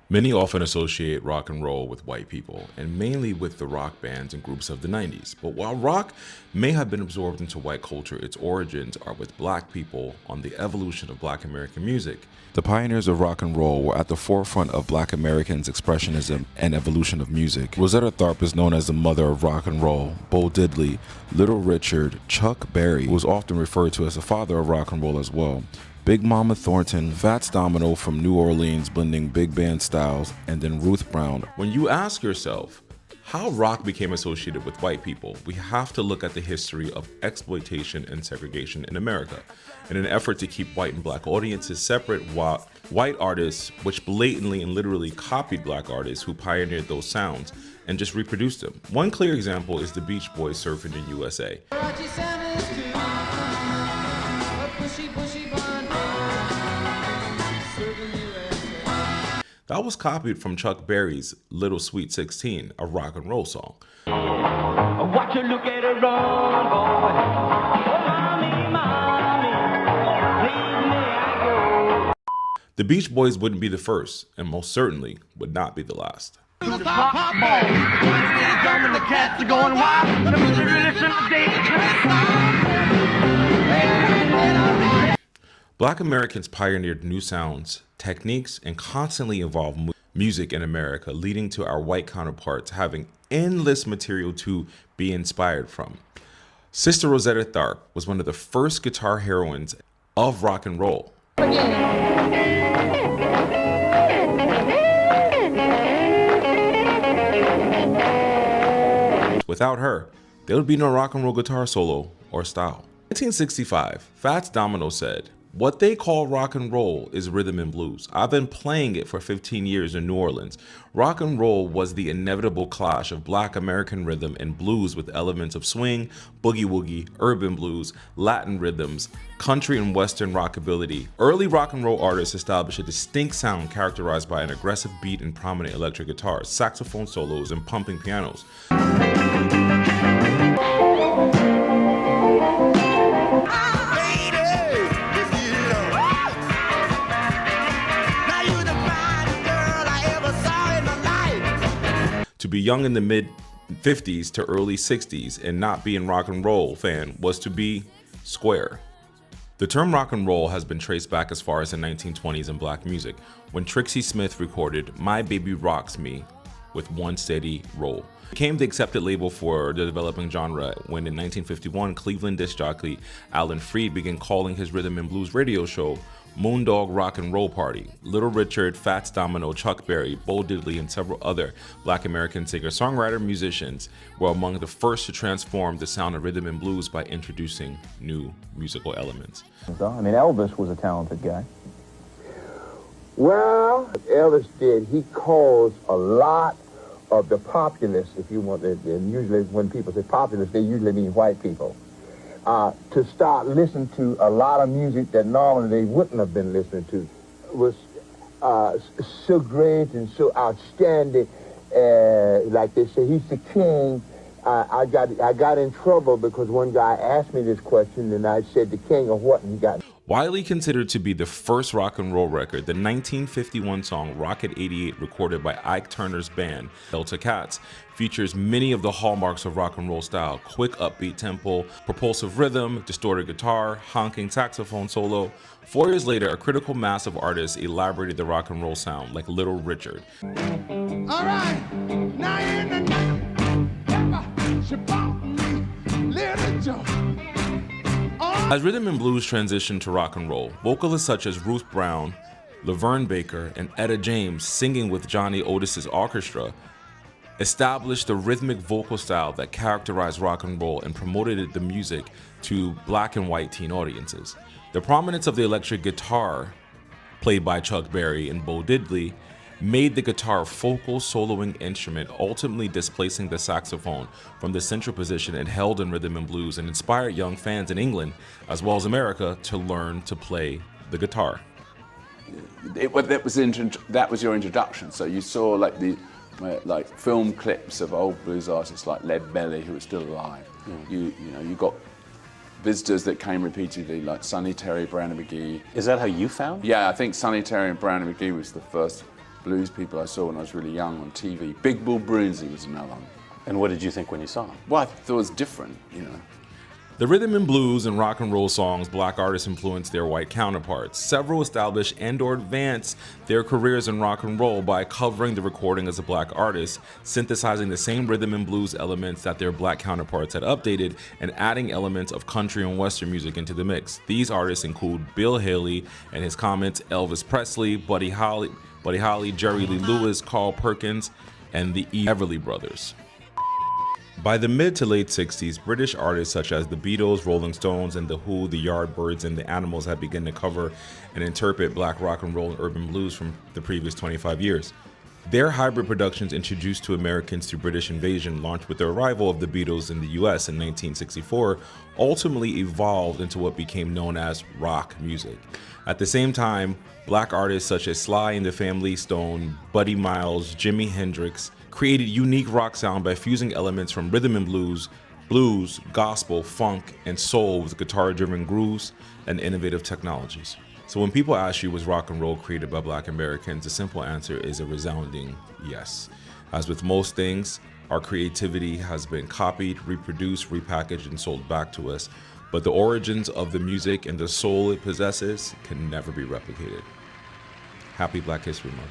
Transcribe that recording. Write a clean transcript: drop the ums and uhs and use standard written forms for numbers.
Many often associate rock and roll with white people, and mainly with the rock bands and groups of the 90s. But while rock may have been absorbed into white culture, its origins are with black people on the evolution of black American music. The pioneers of rock and roll were at the forefront of black Americans' expressionism and evolution of music. Rosetta Tharpe is known as the mother of rock and roll. Bo Diddley, Little Richard, Chuck Berry was often referred to as the father of rock and roll as well. Big Mama Thornton, Fats Domino from New Orleans blending big band styles, and then Ruth Brown. When you ask yourself how rock became associated with white people, we have to look at the history of exploitation and segregation in America. In an effort to keep white and black audiences separate, white artists, which blatantly and literally copied black artists who pioneered those sounds and just reproduced them. One clear example is the Beach Boys' Surfin U.S.A. That was copied from Chuck Berry's Little Sweet 16, a rock and roll song. Watch her look at her run, boy. Oh, mommy, leave me, I go. The Beach Boys wouldn't be the first, and most certainly would not be the last. Black Americans pioneered new sounds, techniques, and constantly evolved music in America, leading to our white counterparts having endless material to be inspired from. Sister Rosetta Tharpe was one of the first guitar heroines of rock and roll. Without her, there would be no rock and roll guitar solo or style. In 1965, Fats Domino said, "What they call rock and roll is rhythm and blues. I've been playing it for 15 years in New Orleans. Rock and roll was the inevitable clash of black American rhythm and blues with elements of swing, boogie-woogie, urban blues, Latin rhythms, country and western rockabilly. Early rock and roll artists established a distinct sound characterized by an aggressive beat and prominent electric guitars, saxophone solos, and pumping pianos. To be young in the mid-50s to early 60s and not be a rock and roll fan was to be square." The term rock and roll has been traced back as far as the 1920s in black music, when Trixie Smith recorded "My Baby Rocks Me" with one steady roll. It became the accepted label for the developing genre when in 1951, Cleveland disc jockey Alan Freed began calling his rhythm and blues radio show Moondog Rock and Roll Party. Little Richard, Fats Domino, Chuck Berry, Bo Diddley, and several other black American singer-songwriter musicians were among the first to transform the sound of rhythm and blues by introducing new musical elements. I mean, Elvis was a talented guy. Well, Elvis did. He caused a lot of the populace, if you want, and usually when people say populace, they usually mean white people, to start listening to a lot of music that normally they wouldn't have been listening to. It was so great and so outstanding. Like they say, he's the king. I got in trouble because one guy asked me this question, and I said, "The king of what?" And he got... Widely considered to be the first rock and roll record, the 1951 song Rocket 88, recorded by Ike Turner's band, Delta Cats, features many of the hallmarks of rock and roll style: quick upbeat tempo, propulsive rhythm, distorted guitar, honking saxophone solo. 4 years later, a critical mass of artists elaborated the rock and roll sound, like Little Richard. All right, now in the night, she bought me little Joe. As rhythm and blues transitioned to rock and roll, vocalists such as Ruth Brown, Laverne Baker, and Etta James, singing with Johnny Otis's orchestra, established the rhythmic vocal style that characterized rock and roll and promoted the music to black and white teen audiences. The prominence of the electric guitar, played by Chuck Berry and Bo Diddley, made the guitar a focal soloing instrument, ultimately displacing the saxophone from the central position it held in rhythm and blues, and inspired young fans in England as well as America to learn to play the guitar. That was your introduction. So you saw like film clips of old blues artists like Lead Belly, who are still alive. You got visitors that came repeatedly, like Sonny Terry, Brownie McGhee. Is that how you found? Yeah, I think Sonny Terry and Brownie McGhee was the first blues people I saw when I was really young on TV. Big Bull Brunsey was another one. And what did you think when you saw him? Well, I thought it was different, you know. The rhythm and blues and rock and roll songs black artists influenced their white counterparts. Several established and/or advanced their careers in rock and roll by covering the recording as a black artist, synthesizing the same rhythm and blues elements that their black counterparts had updated, and adding elements of country and western music into the mix. These artists include Bill Haley and his Comets, Elvis Presley, Buddy Holly, Jerry Lee Lewis, Carl Perkins, and the Everly Brothers. By the mid to late 60s, British artists such as the Beatles, Rolling Stones, and The Who, the Yardbirds, and the Animals had begun to cover and interpret black rock and roll and urban blues from the previous 25 years. Their hybrid productions introduced to Americans through British invasion, launched with the arrival of the Beatles in the US in 1964, ultimately evolved into what became known as rock music. At the same time, black artists such as Sly and the Family Stone, Buddy Miles, Jimi Hendrix, created unique rock sound by fusing elements from rhythm and blues, gospel, funk, and soul with guitar-driven grooves and innovative technologies. So when people ask you, was rock and roll created by black Americans, the simple answer is a resounding yes. As with most things, our creativity has been copied, reproduced, repackaged, and sold back to us, but the origins of the music and the soul it possesses can never be replicated. Happy Black History Month.